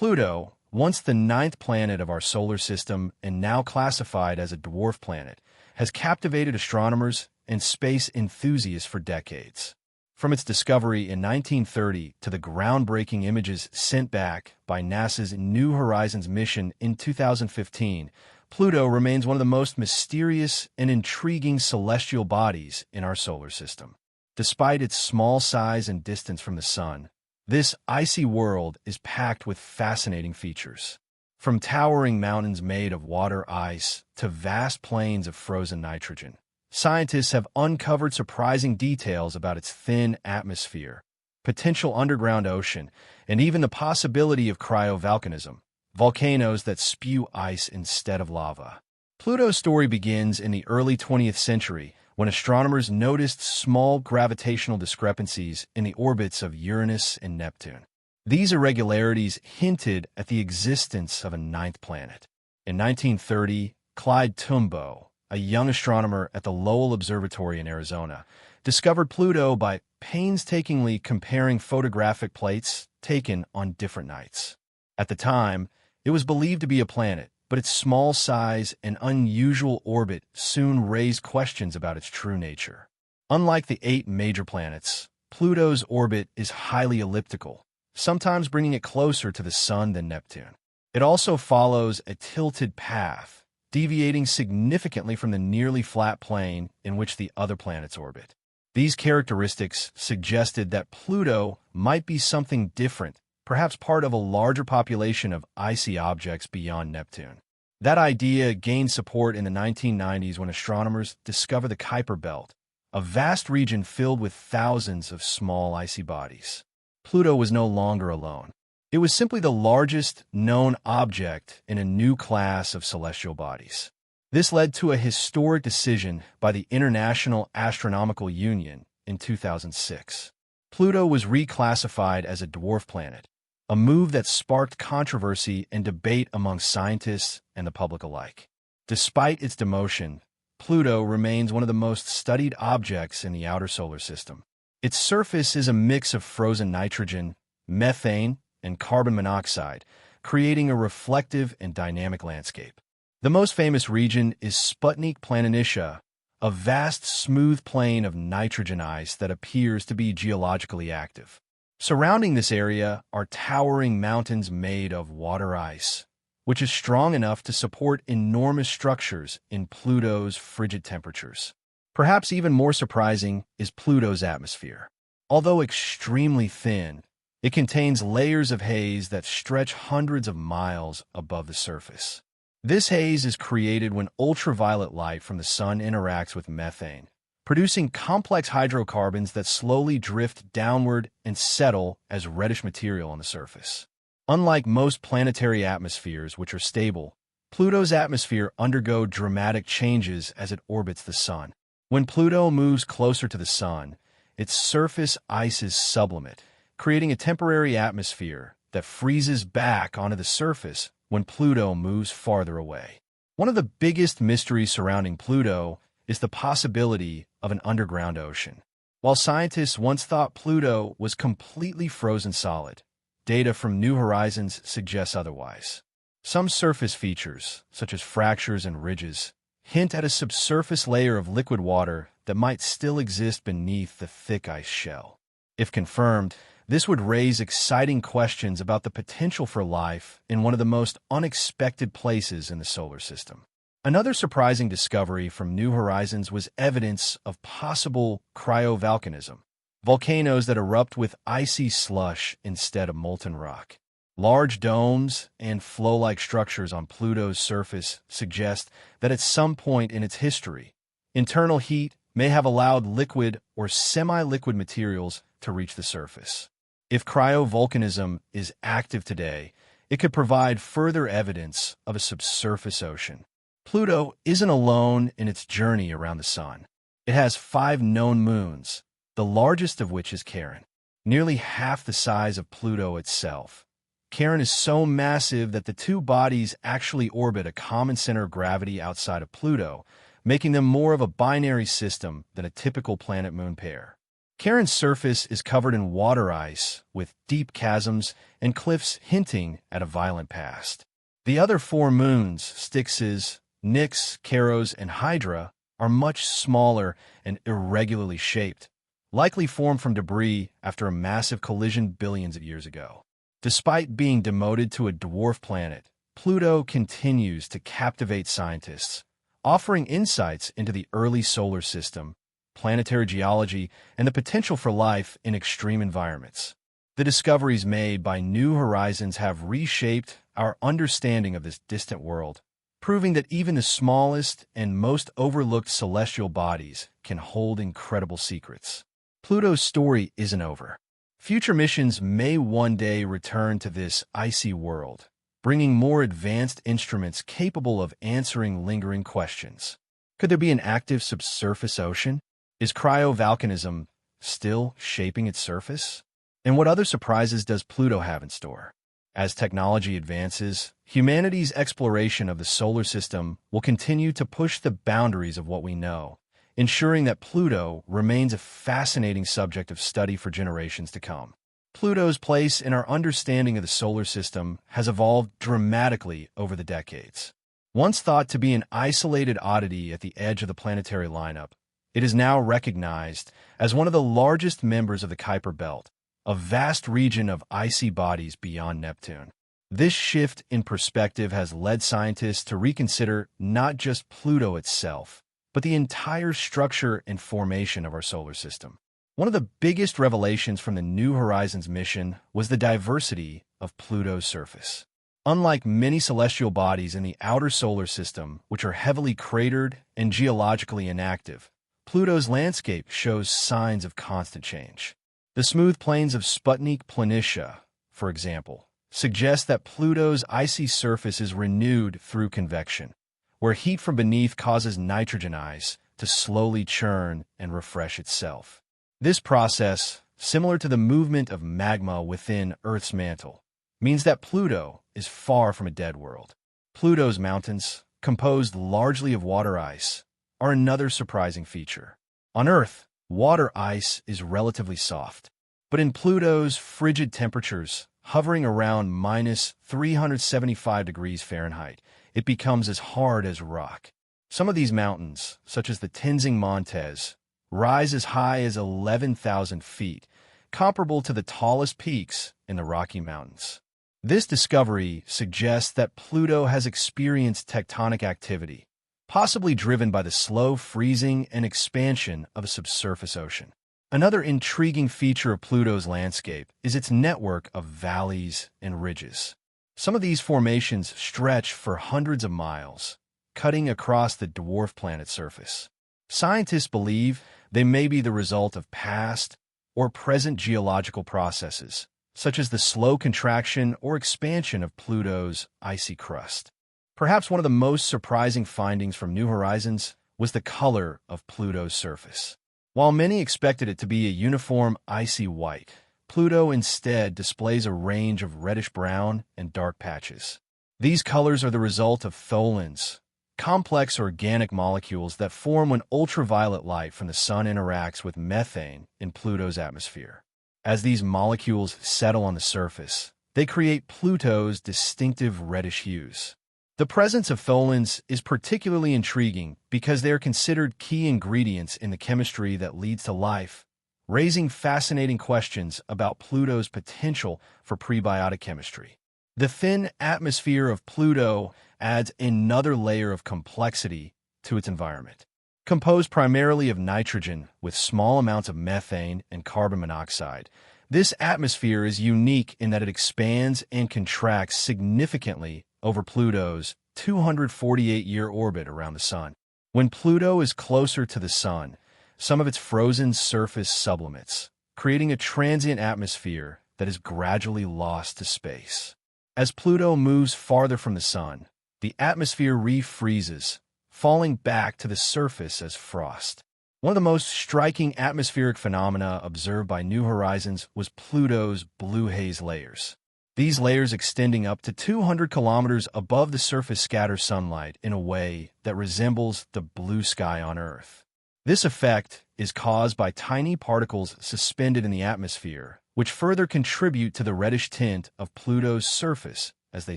Pluto, once the ninth planet of our solar system and now classified as a dwarf planet, has captivated astronomers and space enthusiasts for decades. From its discovery in 1930 to the groundbreaking images sent back by NASA's New Horizons mission in 2015, Pluto remains one of the most mysterious and intriguing celestial bodies in our solar system. Despite its small size and distance from the Sun, this icy world is packed with fascinating features. From towering mountains made of water ice to vast plains of frozen nitrogen, scientists have uncovered surprising details about its thin atmosphere, potential underground ocean, and even the possibility of cryovolcanism, volcanoes that spew ice instead of lava. Pluto's story begins in the early 20th century when astronomers noticed small gravitational discrepancies in the orbits of Uranus and Neptune. These irregularities hinted at the existence of a ninth planet. In 1930, Clyde Tombaugh, a young astronomer at the Lowell Observatory in Arizona, discovered Pluto by painstakingly comparing photographic plates taken on different nights. At the time, it was believed to be a planet, but its small size and unusual orbit soon raised questions about its true nature. Unlike the 8 major planets, Pluto's orbit is highly elliptical, sometimes bringing it closer to the Sun than Neptune. It also follows a tilted path, deviating significantly from the nearly flat plane in which the other planets orbit. These characteristics suggested that Pluto might be something different, perhaps part of a larger population of icy objects beyond Neptune. That idea gained support in the 1990s when astronomers discovered the Kuiper Belt, a vast region filled with thousands of small icy bodies. Pluto was no longer alone. It was simply the largest known object in a new class of celestial bodies. This led to a historic decision by the International Astronomical Union in 2006. Pluto was reclassified as a dwarf planet, a move that sparked controversy and debate among scientists and the public alike. Despite its demotion, Pluto remains one of the most studied objects in the outer solar system. Its surface is a mix of frozen nitrogen, methane, and carbon monoxide, creating a reflective and dynamic landscape. The most famous region is Sputnik Planitia, a vast smooth plain of nitrogen ice that appears to be geologically active. Surrounding this area are towering mountains made of water ice, which is strong enough to support enormous structures in Pluto's frigid temperatures. Perhaps even more surprising is Pluto's atmosphere. Although extremely thin, it contains layers of haze that stretch hundreds of miles above the surface. This haze is created when ultraviolet light from the Sun interacts with methane, producing complex hydrocarbons that slowly drift downward and settle as reddish material on the surface. Unlike most planetary atmospheres, which are stable, Pluto's atmosphere undergoes dramatic changes as it orbits the Sun. When Pluto moves closer to the Sun, its surface ice is sublimate, creating a temporary atmosphere that freezes back onto the surface when Pluto moves farther away. One of the biggest mysteries surrounding Pluto is the possibility of an underground ocean. While scientists once thought Pluto was completely frozen solid, data from New Horizons suggests otherwise. Some surface features, such as fractures and ridges, hint at a subsurface layer of liquid water that might still exist beneath the thick ice shell. If confirmed, this would raise exciting questions about the potential for life in one of the most unexpected places in the solar system. Another surprising discovery from New Horizons was evidence of possible cryovolcanism, volcanoes that erupt with icy slush instead of molten rock. Large domes and flow-like structures on Pluto's surface suggest that at some point in its history, internal heat may have allowed liquid or semi-liquid materials to reach the surface. If cryovolcanism is active today, it could provide further evidence of a subsurface ocean. Pluto isn't alone in its journey around the Sun. It has 5 known moons, the largest of which is Charon, nearly half the size of Pluto itself. Charon is so massive that the two bodies actually orbit a common center of gravity outside of Pluto, making them more of a binary system than a typical planet-moon pair. Charon's surface is covered in water ice, with deep chasms and cliffs hinting at a violent past. The other four moons, Styx's, Nix, Charos, and Hydra, are much smaller and irregularly shaped, likely formed from debris after a massive collision billions of years ago. Despite being demoted to a dwarf planet, Pluto continues to captivate scientists, offering insights into the early solar system, planetary geology, and the potential for life in extreme environments. The discoveries made by New Horizons have reshaped our understanding of this distant world, proving that even the smallest and most overlooked celestial bodies can hold incredible secrets. Pluto's story isn't over. Future missions may one day return to this icy world, bringing more advanced instruments capable of answering lingering questions. Could there be an active subsurface ocean? Is cryovolcanism still shaping its surface? And what other surprises does Pluto have in store? As technology advances, humanity's exploration of the solar system will continue to push the boundaries of what we know, ensuring that Pluto remains a fascinating subject of study for generations to come. Pluto's place in our understanding of the solar system has evolved dramatically over the decades. Once thought to be an isolated oddity at the edge of the planetary lineup, it is now recognized as one of the largest members of the Kuiper Belt, a vast region of icy bodies beyond Neptune. This shift in perspective has led scientists to reconsider not just Pluto itself, but the entire structure and formation of our solar system. One of the biggest revelations from the New Horizons mission was the diversity of Pluto's surface. Unlike many celestial bodies in the outer solar system, which are heavily cratered and geologically inactive, Pluto's landscape shows signs of constant change. The smooth plains of Sputnik Planitia, for example, suggest that Pluto's icy surface is renewed through convection, where heat from beneath causes nitrogen ice to slowly churn and refresh itself. This process, similar to the movement of magma within Earth's mantle, means that Pluto is far from a dead world. Pluto's mountains, composed largely of water ice, are another surprising feature. On Earth, water ice is relatively soft, but in Pluto's frigid temperatures, hovering around minus 375 degrees Fahrenheit, it becomes as hard as rock. Some of these mountains, such as the Tenzing Montes, rise as high as 11,000 feet, comparable to the tallest peaks in the Rocky Mountains. This discovery suggests that Pluto has experienced tectonic activity, possibly driven by the slow freezing and expansion of a subsurface ocean. Another intriguing feature of Pluto's landscape is its network of valleys and ridges. Some of these formations stretch for hundreds of miles, cutting across the dwarf planet's surface. Scientists believe they may be the result of past or present geological processes, such as the slow contraction or expansion of Pluto's icy crust. Perhaps one of the most surprising findings from New Horizons was the color of Pluto's surface. While many expected it to be a uniform icy white, Pluto instead displays a range of reddish-brown and dark patches. These colors are the result of tholins, complex organic molecules that form when ultraviolet light from the sun interacts with methane in Pluto's atmosphere. As these molecules settle on the surface, they create Pluto's distinctive reddish hues. The presence of tholins is particularly intriguing because they are considered key ingredients in the chemistry that leads to life, raising fascinating questions about Pluto's potential for prebiotic chemistry. The thin atmosphere of Pluto adds another layer of complexity to its environment. Composed primarily of nitrogen with small amounts of methane and carbon monoxide, this atmosphere is unique in that it expands and contracts significantly over Pluto's 248-year orbit around the Sun. When Pluto is closer to the Sun, some of its frozen surface sublimates, creating a transient atmosphere that is gradually lost to space. As Pluto moves farther from the Sun, the atmosphere refreezes, falling back to the surface as frost. One of the most striking atmospheric phenomena observed by New Horizons was Pluto's blue haze layers. These layers extending up to 200 kilometers above the surface scatter sunlight in a way that resembles the blue sky on Earth. This effect is caused by tiny particles suspended in the atmosphere, which further contribute to the reddish tint of Pluto's surface as they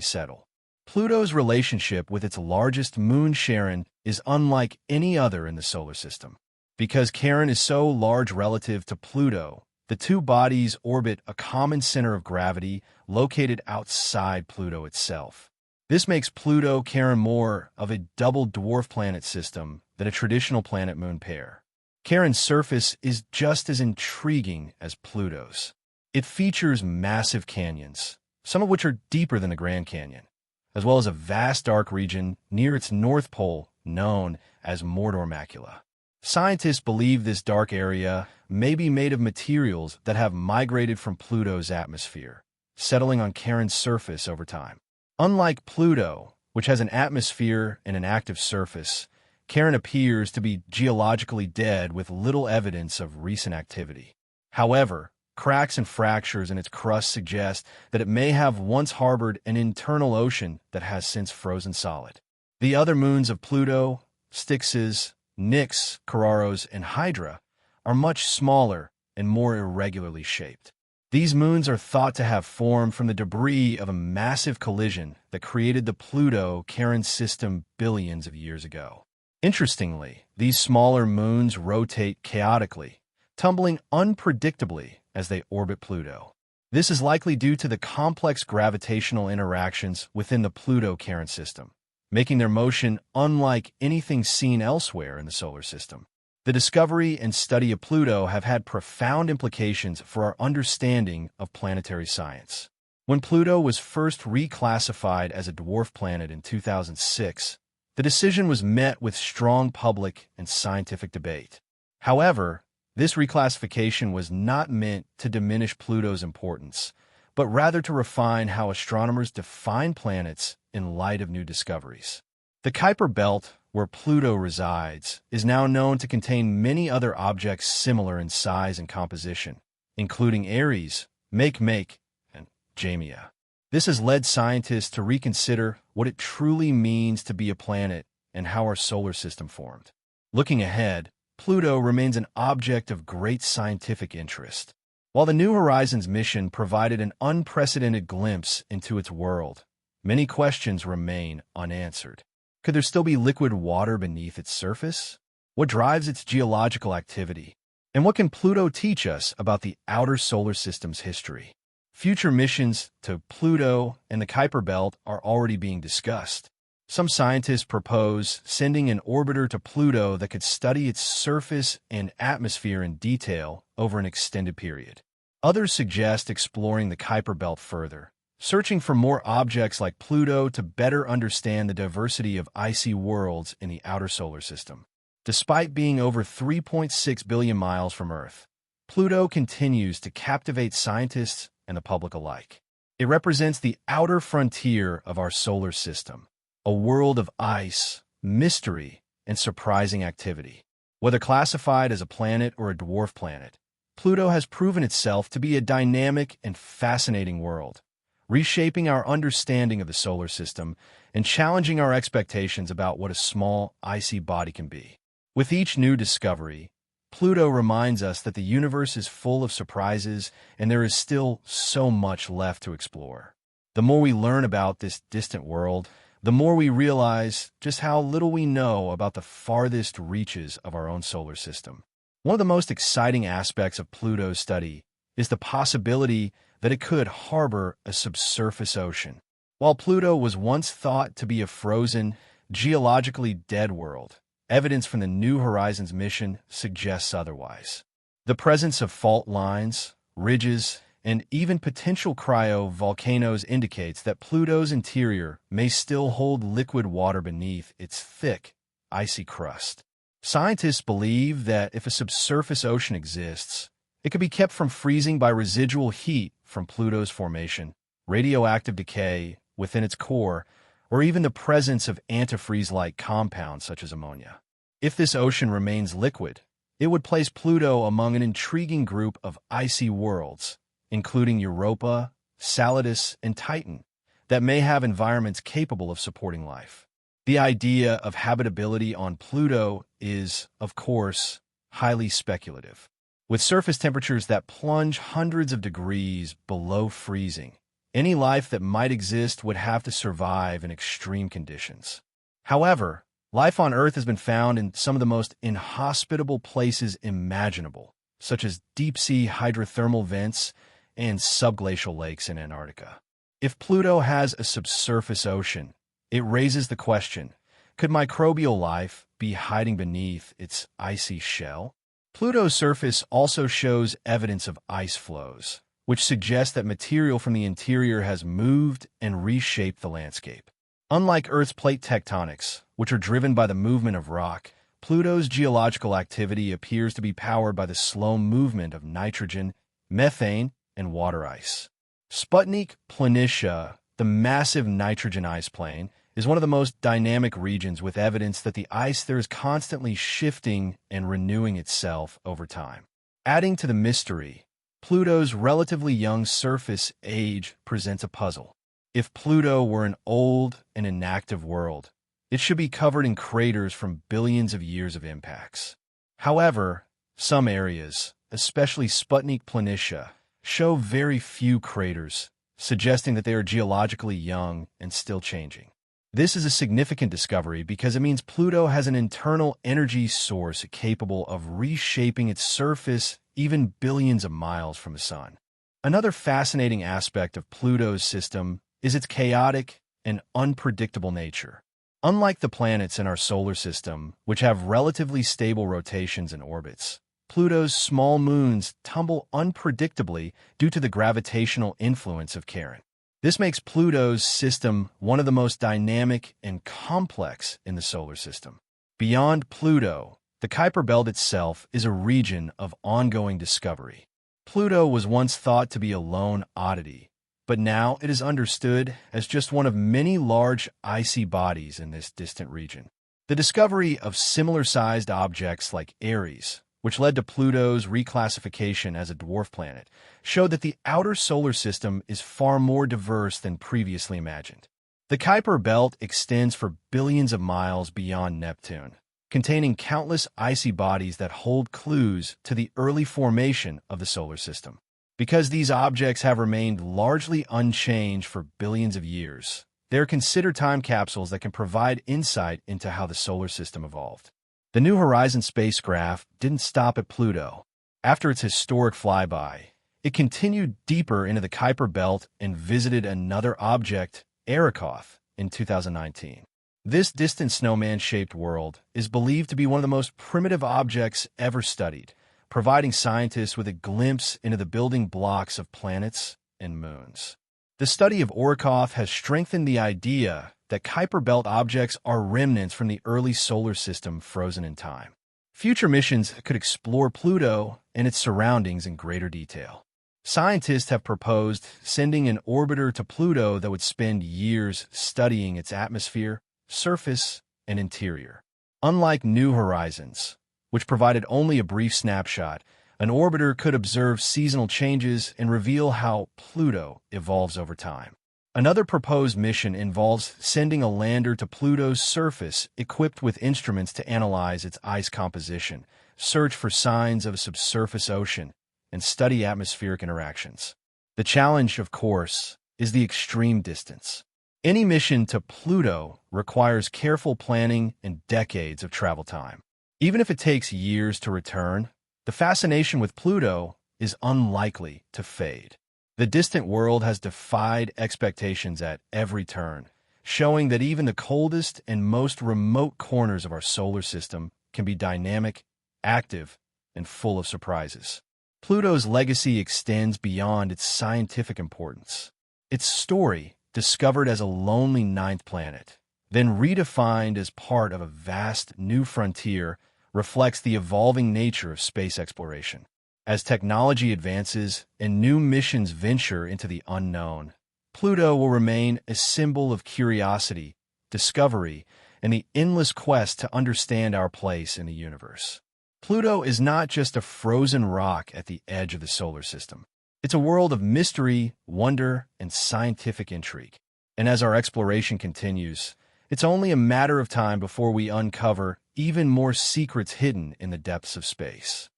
settle. Pluto's relationship with its largest moon, Charon, is unlike any other in the solar system. Because Charon is so large relative to Pluto, the two bodies orbit a common center of gravity located outside Pluto itself. This makes Pluto-Charon more of a double dwarf planet system than a traditional planet-moon pair. Charon's surface is just as intriguing as Pluto's. It features massive canyons, some of which are deeper than the Grand Canyon, as well as a vast dark region near its north pole known as Mordor Macula. Scientists believe this dark area may be made of materials that have migrated from Pluto's atmosphere, settling on Charon's surface over time. Unlike Pluto, which has an atmosphere and an active surface, Charon appears to be geologically dead with little evidence of recent activity. However, cracks and fractures in its crust suggest that it may have once harbored an internal ocean that has since frozen solid. The other moons of Pluto, Styx's, Nix, Cararos, and Hydra, are much smaller and more irregularly shaped. These moons are thought to have formed from the debris of a massive collision that created the Pluto-Charon system billions of years ago. Interestingly, these smaller moons rotate chaotically, tumbling unpredictably as they orbit Pluto. This is likely due to the complex gravitational interactions within the Pluto-Charon system, making their motion unlike anything seen elsewhere in the solar system. The discovery and study of Pluto have had profound implications for our understanding of planetary science. When Pluto was first reclassified as a dwarf planet in 2006, the decision was met with strong public and scientific debate. However, this reclassification was not meant to diminish Pluto's importance, but rather to refine how astronomers define planets in light of new discoveries. The Kuiper Belt, where Pluto resides, is now known to contain many other objects similar in size and composition, including Ares, Makemake, and Jamia. This has led scientists to reconsider what it truly means to be a planet and how our solar system formed. Looking ahead, Pluto remains an object of great scientific interest. While the New Horizons mission provided an unprecedented glimpse into its world, many questions remain unanswered. Could there still be liquid water beneath its surface? What drives its geological activity? And what can Pluto teach us about the outer solar system's history? Future missions to Pluto and the Kuiper Belt are already being discussed. Some scientists propose sending an orbiter to Pluto that could study its surface and atmosphere in detail over an extended period. Others suggest exploring the Kuiper Belt further, searching for more objects like Pluto to better understand the diversity of icy worlds in the outer solar system. Despite being over 3.6 billion miles from Earth, Pluto continues to captivate scientists and the public alike. It represents the outer frontier of our solar system, a world of ice, mystery, and surprising activity. Whether classified as a planet or a dwarf planet, Pluto has proven itself to be a dynamic and fascinating world, reshaping our understanding of the solar system and challenging our expectations about what a small, icy body can be. With each new discovery, Pluto reminds us that the universe is full of surprises and there is still so much left to explore. The more we learn about this distant world, the more we realize just how little we know about the farthest reaches of our own solar system. One of the most exciting aspects of Pluto's study is the possibility that it could harbor a subsurface ocean. While Pluto was once thought to be a frozen, geologically dead world, evidence from the New Horizons mission suggests otherwise. The presence of fault lines, ridges, and even potential cryovolcanoes indicates that Pluto's interior may still hold liquid water beneath its thick, icy crust. Scientists believe that if a subsurface ocean exists, it could be kept from freezing by residual heat from Pluto's formation, radioactive decay within its core, or even the presence of antifreeze-like compounds such as ammonia. If this ocean remains liquid, it would place Pluto among an intriguing group of icy worlds, including Europa, Saladus, and Titan, that may have environments capable of supporting life. The idea of habitability on Pluto is, of course, highly speculative. With surface temperatures that plunge hundreds of degrees below freezing, any life that might exist would have to survive in extreme conditions. However, life on Earth has been found in some of the most inhospitable places imaginable, such as deep-sea hydrothermal vents and subglacial lakes in Antarctica. If Pluto has a subsurface ocean, it raises the question, could microbial life be hiding beneath its icy shell? Pluto's surface also shows evidence of ice flows, which suggests that material from the interior has moved and reshaped the landscape. Unlike Earth's plate tectonics, which are driven by the movement of rock, Pluto's geological activity appears to be powered by the slow movement of nitrogen, methane, and water ice. Sputnik Planitia, the massive nitrogen ice plain, is one of the most dynamic regions with evidence that the ice there is constantly shifting and renewing itself over time. Adding to the mystery, Pluto's relatively young surface age presents a puzzle. If Pluto were an old and inactive world, it should be covered in craters from billions of years of impacts. However, some areas, especially Sputnik Planitia, show very few craters, suggesting that they are geologically young and still changing. This is a significant discovery because it means Pluto has an internal energy source capable of reshaping its surface even billions of miles from the Sun. Another fascinating aspect of Pluto's system is its chaotic and unpredictable nature. Unlike the planets in our solar system, which have relatively stable rotations and orbits, Pluto's small moons tumble unpredictably due to the gravitational influence of Charon. This makes Pluto's system one of the most dynamic and complex in the solar system. Beyond Pluto, the Kuiper Belt itself is a region of ongoing discovery. Pluto was once thought to be a lone oddity, but now it is understood as just one of many large icy bodies in this distant region. The discovery of similar-sized objects like Ares, which led to Pluto's reclassification as a dwarf planet, showed that the outer solar system is far more diverse than previously imagined. The Kuiper Belt extends for billions of miles beyond Neptune, containing countless icy bodies that hold clues to the early formation of the solar system. Because these objects have remained largely unchanged for billions of years, they are considered time capsules that can provide insight into how the solar system evolved. The New Horizons spacecraft didn't stop at Pluto. After its historic flyby, it continued deeper into the Kuiper Belt and visited another object, Arrokoth, in 2019. This distant snowman-shaped world is believed to be one of the most primitive objects ever studied, providing scientists with a glimpse into the building blocks of planets and moons. The study of Arrokoth has strengthened the idea that Kuiper Belt objects are remnants from the early solar system frozen in time. Future missions could explore Pluto and its surroundings in greater detail. Scientists have proposed sending an orbiter to Pluto that would spend years studying its atmosphere, surface, and interior. Unlike New Horizons, which provided only a brief snapshot, an orbiter could observe seasonal changes and reveal how Pluto evolves over time. Another proposed mission involves sending a lander to Pluto's surface equipped with instruments to analyze its ice composition, search for signs of a subsurface ocean, and study atmospheric interactions. The challenge, of course, is the extreme distance. Any mission to Pluto requires careful planning and decades of travel time. Even if it takes years to return, the fascination with Pluto is unlikely to fade. The distant world has defied expectations at every turn, showing that even the coldest and most remote corners of our solar system can be dynamic, active, and full of surprises. Pluto's legacy extends beyond its scientific importance. Its story, discovered as a lonely ninth planet, then redefined as part of a vast new frontier, reflects the evolving nature of space exploration. As technology advances and new missions venture into the unknown, Pluto will remain a symbol of curiosity, discovery, and the endless quest to understand our place in the universe. Pluto is not just a frozen rock at the edge of the solar system. It's a world of mystery, wonder, and scientific intrigue. And as our exploration continues, it's only a matter of time before we uncover even more secrets hidden in the depths of space.